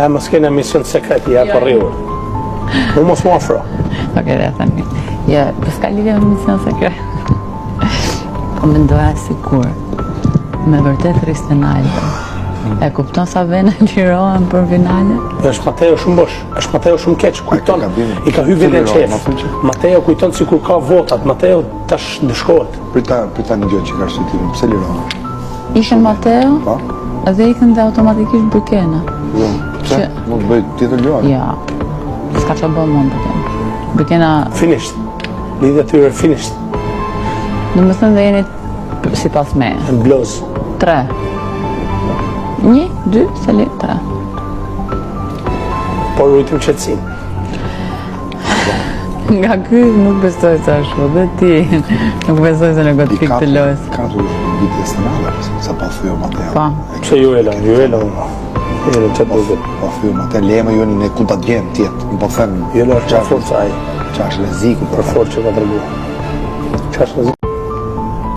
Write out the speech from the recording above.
Mos kena mision sekret, ja për riu. Unë mos më afro. Okej, dhe thani. Ja, për s'ka lidhje me mision sekret. Po mendoja sikur me vërtet rriste Naldo. E kupton sa vene lirohen për finale? Është Mateo shumë bosh, është Mateo shumë keq, kujton, i ka hyrë veten qef. Mateo kujton sikur ka votat, Mateo tash ndeshkohet. Prita një gjë që ka shqytimin, pse lirohen? Ishin Mateo, edhe ikën dhe automatikisht Bukena. Jo, pse? Mund të bëj tjetër luan? Ja, s'ka që bërë mund Bukena. Bukena... Finished. Lidhja tyre finished. Në më thënë dhe jeni si pas me. Në bloz. 3. 1, 2, 3. Por rujtim qetësin. Nga ky nuk besoj se ashtu, dhe ti nuk besoj se në gotë fik të lojës. Ka të vitje senale, sa pa thujo Mateo. Pa. Pse ju e la. Jene qëtë duket. Pa thujo Mateo, lejme ju një ku ta gjenë tjetë, më po them. Jene është qa forca aji. Qa është leziku. Për forë që ka të rëgua. Qa është leziku.